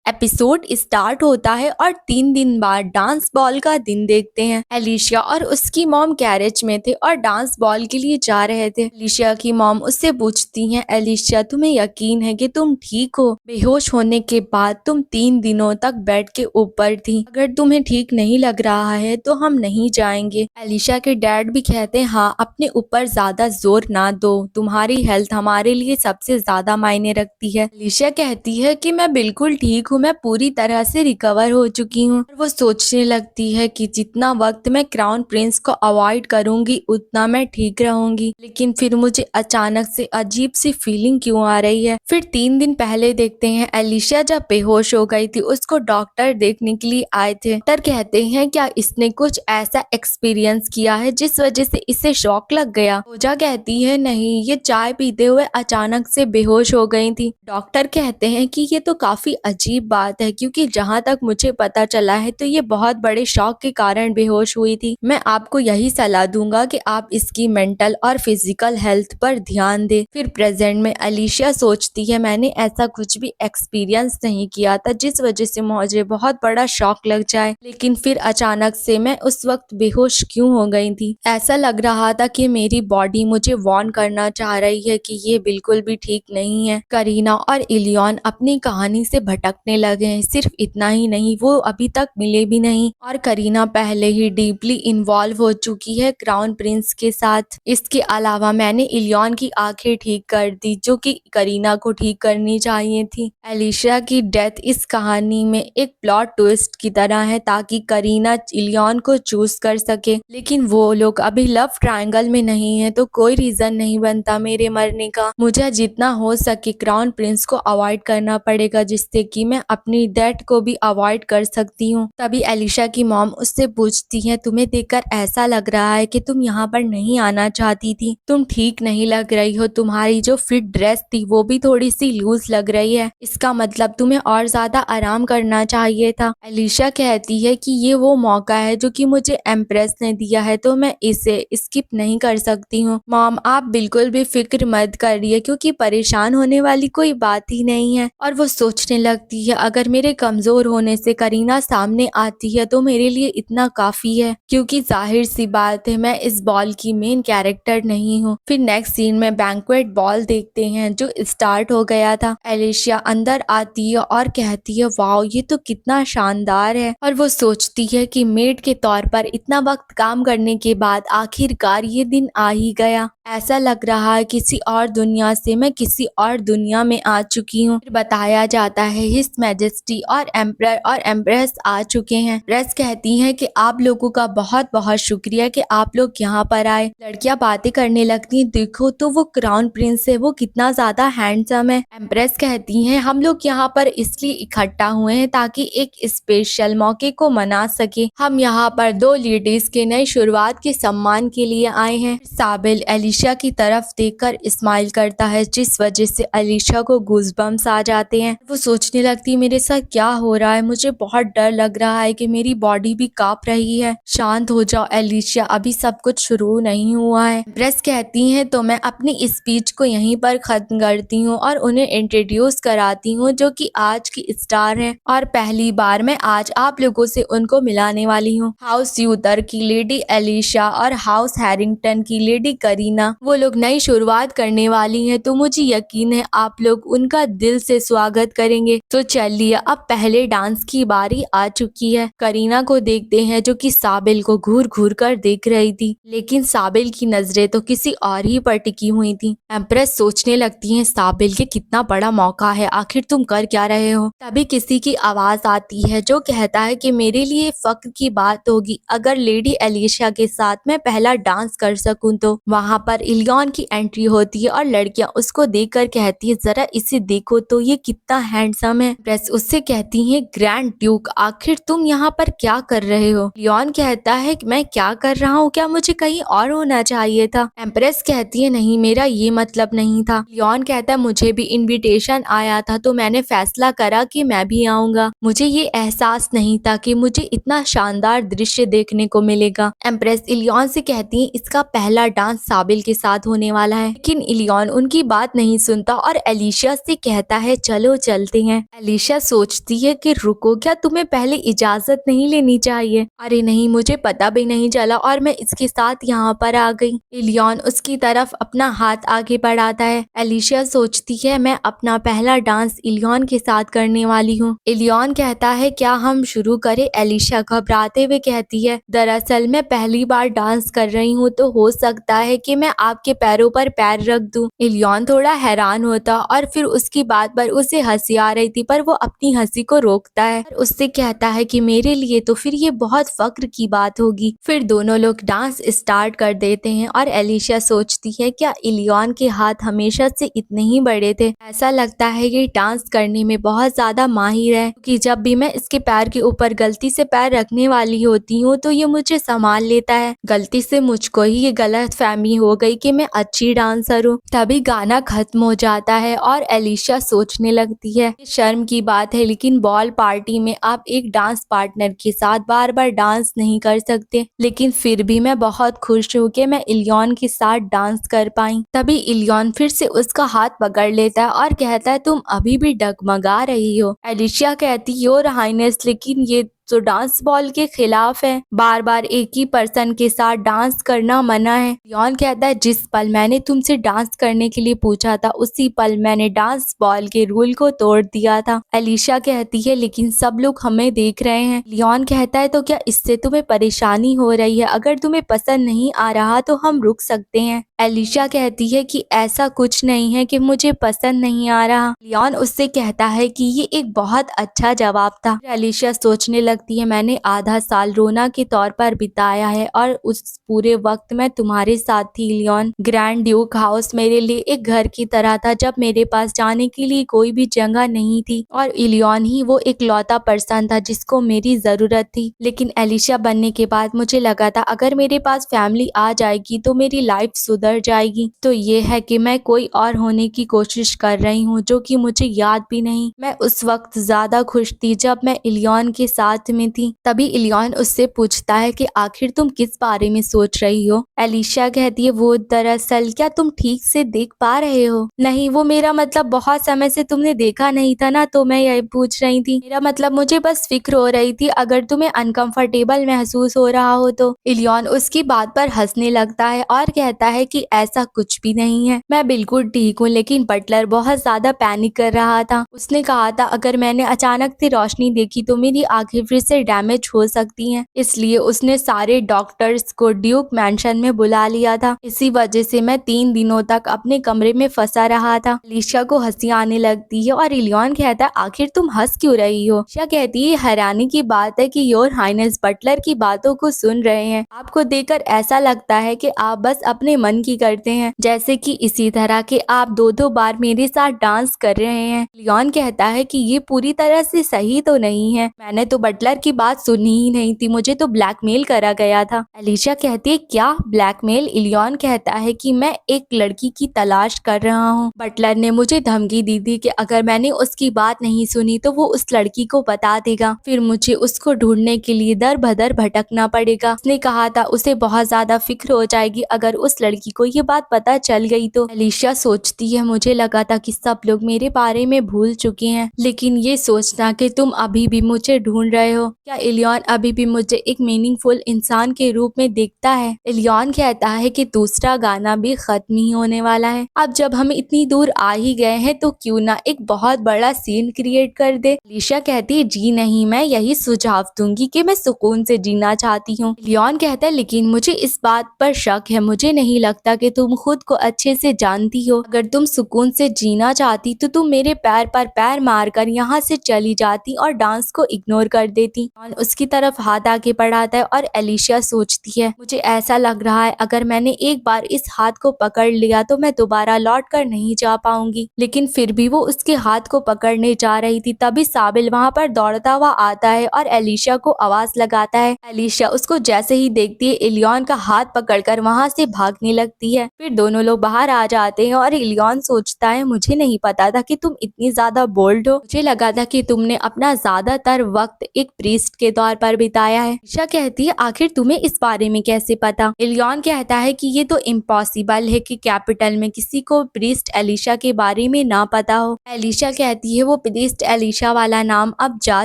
Episode start होता है और 3 दिन बाद डांस बॉल का दिन देखते हैं। एलिशिया और उसकी मॉम गैरेज में थे और डांस बॉल के लिए जा रहे थे। एलिशिया की मॉम उससे पूछती हैं, एलिशिया तुम्हें यकीन है कि तुम ठीक हो? बेहोश होने के बाद तुम 3 दिनों तक बेड के ऊपर थी। अगर तुम्हें ठीक नहीं लग रहा है तो हम नहीं जाएंगे। एलिशिया के डैड भी कहते हैं, हाँ अपने ऊपर ज्यादा जोर ना दो, तुम्हारी हेल्थ हमारे लिए सबसे ज्यादा मायने रखती है। एलिशिया कहती है कि मैं बिल्कुल ठीक हूँ, मैं पूरी तरह से रिकवर हो चुकी हूँ। वो सोचने लगती है कि जितना वक्त मैं क्राउन प्रिंस को अवॉइड करूंगी उतना मैं ठीक रहूंगी। लेकिन फिर मुझे अचानक से अजीब सी फीलिंग क्यों आ रही है। फिर 3 दिन पहले देखते हैं एलिशिया जब बेहोश हो गई थी, उसको डॉक्टर देखने के लिए आए थे। डॉक्टर कहते हैं क्या इसने कुछ ऐसा एक्सपीरियंस किया है जिस वजह से इसे शॉक लग गया? पूजा कहती है नहीं, ये चाय पीते हुए अचानक से बेहोश हो गई थी। डॉक्टर कहते हैं कि ये तो काफी अजीब बात है, क्योंकि जहाँ तक मुझे पता चला है तो ये बहुत बड़े शॉक के कारण बेहोश हुई थी। मैं आपको यही सलाह दूंगा कि आप इसकी मेंटल और फिजिकल हेल्थ पर ध्यान दें। फिर प्रेजेंट में एलिशिया सोचती है, मैंने ऐसा कुछ भी एक्सपीरियंस नहीं किया था जिस वजह से मुझे बहुत बड़ा शॉक लग जाए। लेकिन फिर अचानक से मैं उस वक्त बेहोश क्यों हो गई थी? ऐसा लग रहा था कि मेरी बॉडी मुझे वार्न करना चाह रही है कि ये बिल्कुल भी ठीक नहीं है। करीना और इलियॉन अपनी कहानी से भटकने लगे हैं। सिर्फ इतना ही नहीं, वो अभी तक मिले भी नहीं और करीना पहले ही डीपली इन्वॉल्व हो चुकी है क्राउन प्रिंस के साथ। इसके अलावा मैंने इलियॉन की आंखें ठीक कर दी जो कि करीना को ठीक करनी चाहिए थी। एलिशिया की डेथ इस कहानी में एक प्लॉट ट्विस्ट की तरह है ताकि करीना इलियॉन को चूज कर सके। लेकिन वो लोग अभी लव ट्रायंगल में नहीं है तो कोई रीजन नहीं बनता मेरे मरने का। मुझे जितना हो सके क्राउन प्रिंस को अवॉइड करना पड़ेगा जिससे कि मैं अपनी डेथ को भी अवॉइड कर सकती हूँ। तभी एलिशा की मॉम उससे पूछती है, तुम्हें देखकर ऐसा लग रहा है कि तुम यहाँ पर नहीं आना चाहती थी, तुम ठीक नहीं लग रही हो, तुम्हारी जो फिट ड्रेस थी वो भी थोड़ी सी लूज लग रही है, इसका मतलब तुम्हें और ज्यादा आराम करना चाहिए था। एलिशा कहती है कि ये वो मौका है जो कि मुझे एम्प्रेस ने दिया है तो मैं इसे स्किप नहीं कर सकती हूँ। मॉम आप बिल्कुल भी फिक्र मत करिए, क्योंकि परेशान होने वाली कोई बात ही नहीं है। और वो सोचने लगती है, अगर मेरे कमजोर होने से करीना सामने आती है तो मेरे लिए इतना काफी है, क्योंकि जाहिर सी बात है मैं इस बॉल की मेन कैरेक्टर नहीं हूँ। फिर नेक्स्ट सीन में बैंक्वेट बॉल देखते हैं जो स्टार्ट हो गया था। एलिशिया अंदर आती है और कहती है, वाओ ये तो कितना शानदार है। और वो सोचती है कि मेड के तौर पर इतना वक्त काम करने के बाद आखिरकार ये दिन आ ही गया। ऐसा लग रहा है किसी और दुनिया से मैं किसी और दुनिया में आ चुकी हूँ। फिर बताया जाता है हिज मैजेस्टी और एम्परर और एम्प्रेस आ चुके हैं। प्रेस कहती है कि आप लोगों का बहुत बहुत शुक्रिया कि आप लोग यहाँ पर आए। लड़कियां बातें करने लगती हैं, देखो तो वो क्राउन प्रिंस है, वो कितना ज्यादा हैंडसम है। एम्प्रेस कहती हैं, हम लोग यहाँ पर इसलिए इकट्ठा हुए हैं ताकि एक स्पेशल मौके को मना सके। हम यहाँ पर 2 लेडीज के नई शुरुआत के सम्मान के लिए आए हैं। साबिल एलिशा की तरफ देखकर स्माइल करता है जिस वजह से एलिशा को गूज़बम्स आ जाते हैं। वो सोचने लगती है, मेरे साथ क्या हो रहा है, मुझे बहुत डर लग रहा है कि मेरी बॉडी भी कांप रही है। शांत हो जाओ एलिशा, अभी सब कुछ शुरू नहीं हुआ है। प्रेस कहती हैं, तो मैं अपनी स्पीच को यहीं पर खत्म करती हूँ और उन्हें इंट्रोड्यूस कराती हूँ जो कि आज की स्टार हैं और पहली बार मैं आज आप लोगों से उनको मिलाने वाली हूँ। हाउस यूतर की लेडी एलिशा और हाउस हैरिंगटन की लेडी करीना, वो लोग नई शुरुआत करने वाली हैं तो मुझे यकीन है आप लोग उनका दिल से स्वागत करेंगे। तो चलिए अब पहले डांस की बारी आ चुकी है। करीना को देखते हैं जो कि साबिल को घूर घूर कर देख रही थी, लेकिन साबिल की नजरें तो किसी और ही पर टिकी हुई थी। एम्प्रेस सोचने लगती है, साबिल ये कितना बड़ा मौका है, आखिर तुम कर क्या रहे हो? तभी किसी की आवाज आती है जो कहता है कि मेरे लिए फख्र की बात होगी अगर लेडी एलिशा के साथ मैं पहला डांस कर सकूं तो। वहां पर इलियॉन की एंट्री होती है और लड़कियां उसको देखकर कहती है, जरा इसे देखो तो ये कितना हैंडसम है। प्रेस उससे कहती है, ग्रैंड ड्यूक आखिर तुम यहाँ पर क्या कर रहे हो? लियोन कहता है, मैं क्या कर रहा हूँ, क्या मुझे कहीं और होना चाहिए था? एम्प्रेस कहती है, नहीं मेरा ये मतलब नहीं था। लियोन कहता है, मुझे भी इनविटेशन आया था तो मैंने फैसला करा कि मैं भी आऊंगा, मुझे ये एहसास नहीं था कि मुझे इतना शानदार दृश्य देखने को मिलेगा। एम्प्रेस इलियॉन से कहती है, इसका पहला डांस साबिल के साथ होने वाला है। लेकिन इलियन उनकी बात नहीं सुनता और एलिशिया से कहता है चलो चलते हैं। एलिशिया सोचती है कि रुको, क्या तुम्हें पहले इजाजत नहीं लेनी चाहिए? अरे नहीं, मुझे पता भी नहीं चला और मैं इसके साथ यहाँ पर आ गई। इलियन उसकी तरफ अपना हाथ आगे बढ़ाता है। एलिशिया सोचती है मैं अपना पहला डांस इलियन के साथ करने वाली हूँ। इलियन कहता है क्या हम शुरू करें? एलिशिया घबराते हुए कहती है दरअसल मैं पहली बार डांस कर रही हूँ, तो हो सकता है कि मैं आपके पैरों पर पैर रख दूं। इलियन थोड़ा हैरान होता और फिर उसकी बात पर उसे हंसी आ रही थी, पर वो अपनी हंसी को रोकता है और उससे कहता है कि मेरे लिए तो फिर ये बहुत फक्र की बात होगी। फिर दोनों लोग डांस स्टार्ट कर देते हैं और एलिशिया सोचती है क्या इलियन के हाथ हमेशा से इतने ही बड़े थे? ऐसा लगता है ये डांस करने में बहुत ज्यादा माहिर है, क्योंकि जब भी मैं इसके पैर के ऊपर गलती से पैर रखने वाली होती हूँ तो ये मुझे संभाल लेता है। गलती से मुझको ही ये गलत फहमी हो गई कि मैं अच्छी डांसर हूँ। तभी गाना खत्म हो जाता है और एलिशिया सोचने लगती है शर्म की बात है, लेकिन बॉल पार्टी में आप एक डांस पार्टनर के साथ बार बार डांस नहीं कर सकते। लेकिन फिर भी मैं बहुत खुश हूँ कि मैं इलियन के साथ डांस कर पाई। तभी इलियन फिर से उसका हाथ पकड़ लेता है और कहता है तुम अभी भी डगमगा रही हो। एलिशिया कहती योर हाइनेस, लेकिन ये तो डांस बॉल के खिलाफ है। बार बार एक ही पर्सन के साथ डांस करना मना है। लियोन कहता है जिस पल मैंने तुमसे डांस करने के लिए पूछा था उसी पल मैंने डांस बॉल के रूल को तोड़ दिया था। एलिशा कहती है लेकिन सब लोग हमें देख रहे हैं। लियोन कहता है तो क्या इससे तुम्हें परेशानी हो रही है? अगर तुम्हें पसंद नहीं आ रहा तो हम रुक सकते हैं। एलिशा कहती है कि ऐसा कुछ नहीं है कि मुझे पसंद नहीं आ रहा। लियोन उससे कहता है कि ये एक बहुत अच्छा जवाब था। एलिशा सोचने लगती है मैंने आधा साल रोना के तौर पर बिताया है और उस पूरे वक्त मैं तुम्हारे साथ थी लियोन। ग्रैंड ड्यूक हाउस मेरे लिए एक घर की तरह था जब मेरे पास जाने के लिए कोई भी जगह नहीं थी और इलियन ही वो इकलौता पर्सन था जिसको मेरी जरूरत थी। लेकिन एलिशा बनने के बाद मुझे लगा था अगर मेरे पास फैमिली आ जाएगी तो मेरी लाइफ सुधर जाएगी। तो ये है कि मैं कोई और होने की कोशिश कर रही हूँ जो कि मुझे याद भी नहीं। मैं उस वक्त ज्यादा खुश थी जब मैं इलियन के साथ में थी। तभी इलियन उससे पूछता है कि आखिर तुम किस बारे में सोच रही हो? एलिशा कहती है वो दरअसल क्या तुम ठीक से देख पा रहे हो? नहीं, वो मेरा मतलब बहुत समय से तुमने देखा नहीं था ना, तो मैं यही पूछ रही थी। मेरा मतलब मुझे बस फिक्र हो रही थी अगर तुम्हें अनकंफर्टेबल महसूस हो रहा हो तो। इलियन उसकी बात पर हंसने लगता है और कहता है कि ऐसा कुछ भी नहीं है, मैं बिल्कुल ठीक हूँ। लेकिन बटलर बहुत ज्यादा पैनिक कर रहा था। उसने कहा था अगर मैंने अचानक से रोशनी देखी तो मेरी आंखें फिर से डैमेज हो सकती हैं, इसलिए उसने सारे डॉक्टर्स को ड्यूक मैंशन में बुला लिया था। इसी वजह से मैं 3 दिनों तक अपने कमरे में फंसा रहा था। लिशा को हंसी आने लगती है और इलियन कहता है आखिर तुम हंस क्यों रही हो? लिशा कहती है हैरानी की बात है कि योर हाइनेस बटलर की बातों को सुन रहे हैं। आपको देखकर ऐसा लगता है कि आप बस अपने मन की करते हैं, जैसे कि इसी तरह के आप 2-2 बार मेरे साथ डांस कर रहे हैं। लियोन कहता है कि ये पूरी तरह से सही तो नहीं है, मैंने तो बटलर की बात सुनी ही नहीं थी, मुझे तो ब्लैकमेल करा गया था। एलिशा कहती है क्या ब्लैकमेल? इलियन कहता है कि मैं एक लड़की की तलाश कर रहा हूँ। बटलर ने मुझे धमकी दी थी कि अगर मैंने उसकी बात नहीं सुनी तो वो उस लड़की को बता देगा, फिर मुझे उसको ढूंढने के लिए दर बदर भटकना पड़ेगा। उसने कहा था उसे बहुत ज्यादा फिक्र हो जाएगी अगर उस लड़की को ये बात पता चल गई तो। एलिशा सोचती है मुझे लगा था कि सब लोग मेरे बारे में भूल चुके हैं, लेकिन ये सोचना कि तुम अभी भी मुझे ढूंढ रहे हो, क्या इलियन अभी भी मुझे एक मीनिंगफुल इंसान के रूप में देखता है? इलियन कहता है कि दूसरा गाना भी खत्म ही होने वाला है, अब जब हम इतनी दूर आ ही गए हैं तो क्यों ना एक बहुत बड़ा सीन क्रिएट कर दे। एलिशा कहती है जी नहीं, मैं यही सुझाव दूंगी कि मैं सुकून से जीना चाहती हूँ। इलियन कहता है लेकिन मुझे इस बात पर शक है, मुझे नहीं लगता कि तुम खुद को अच्छे से जानती हो। अगर तुम सुकून से जीना चाहती तो तुम मेरे पैर पर पैर मारकर यहाँ से चली जाती और डांस को इग्नोर कर देती। उसकी तरफ हाथ आगे बढ़ाता है और एलिशा सोचती है मुझे ऐसा लग रहा है अगर मैंने एक बार इस हाथ को पकड़ लिया तो मैं दोबारा लौट कर नहीं जा पाऊंगी। लेकिन फिर भी वो उसके हाथ को पकड़ने जा रही थी, तभी साबिल वहाँ पर दौड़ता हुआ आता है और एलिशा को आवाज लगाता है। एलिशा उसको जैसे ही देखती है इलियन का हाथ पकड़कर वहाँ से भागने लगती है। फिर दोनों लोग बाहर आ जाते हैं और इलियन सोचता है मुझे नहीं पता था कि तुम इतनी ज्यादा बोल्ड हो, मुझे लगा था कि तुमने अपना ज्यादातर वक्त एक प्रीस्ट के तौर पर बिताया है। एलिशा कहती है आखिर तुम्हें इस बारे में कैसे पता? इलियन कहता है कि ये तो इम्पॉसिबल है कि कैपिटल में किसी को प्रीस्ट एलिशा के बारे में ना पता हो। एलिशा कहती है वो प्रीस्ट एलिशा वाला नाम अब जा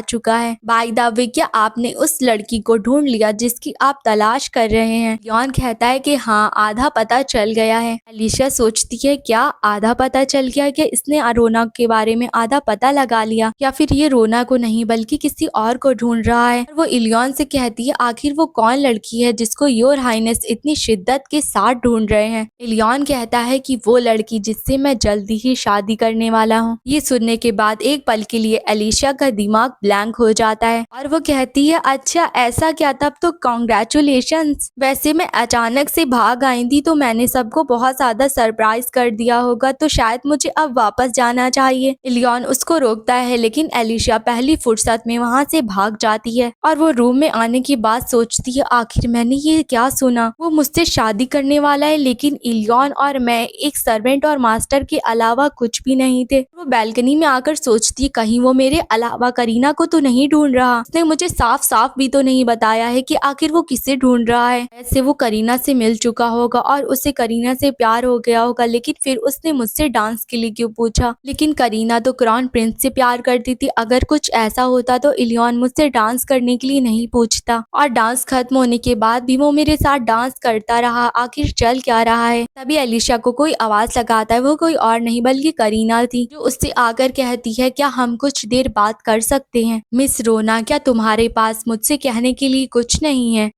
चुका है। बाय द वे, क्या आपने उस लड़की को ढूंढ लिया जिसकी आप तलाश कर रहे हैं? इलियन कहता है कि हाँ, आधा पता चल गया है। एलिशा सोचती है क्या आधा पता चल गया? क्या इसने रोना के बारे में आधा पता लगा लिया, या फिर ये रोना को नहीं बल्कि किसी और को ढूंढ रहा है? वो इलियन से कहती है आखिर वो कौन लड़की है जिसको योर हाइनेस इतनी शिद्दत के साथ ढूंढ रहे हैं? इलियन कहता है कि वो लड़की जिससे मैं जल्दी ही शादी करने वाला हूँ। ये सुनने के बाद एक पल के लिए एलिशा का दिमाग ब्लैंक हो जाता है और वो कहती है अच्छा ऐसा क्या? तब तो कॉन्ग्रेचुलेशंस। वैसे मैं अचानक से भाग आई थी तो मैंने सबको बहुत ज्यादा सरप्राइज कर दिया होगा, तो शायद मुझे अब वापस जाना चाहिए। इलियन उसको रोकता है लेकिन एलिशा पहली फुर्सत में वहाँ से भाग जाती है और वो रूम में आने के बाद सोचती है आखिर मैंने ये क्या सुना? वो मुझसे शादी करने वाला है, लेकिन इलियन और मैं एक सर्वेंट और मास्टर के अलावा कुछ भी नहीं थे। वो बैल्कनी में आकर सोचती है कहीं वो मेरे अलावा करीना को तो नहीं ढूंढ रहा। उसने मुझे साफ साफ भी तो नहीं बताया है कि आखिर वो किसे ढूंढ रहा है। ऐसे वो करीना से मिल चुका होगा और उसे करीना से प्यार हो गया होगा, लेकिन फिर उसने मुझसे डांस के लिए क्यों पूछा? लेकिन करीना तो क्राउन प्रिंस से प्यार करती थी। अगर कुछ ऐसा होता तो इलियन मुझसे डांस करने के लिए नहीं पूछता, और डांस खत्म होने के बाद भी वो मेरे साथ डांस करता रहा। आखिर चल क्या रहा है? तभी एलिशा को कोई आवाज लगाता है। वो कोई और नहीं बल्कि करीना थी, जो उससे आकर कहती है क्या हम कुछ देर बात कर सकते हैं? मिस रोना, क्या तुम्हारे पास मुझसे कहने के लिए कुछ नहीं है?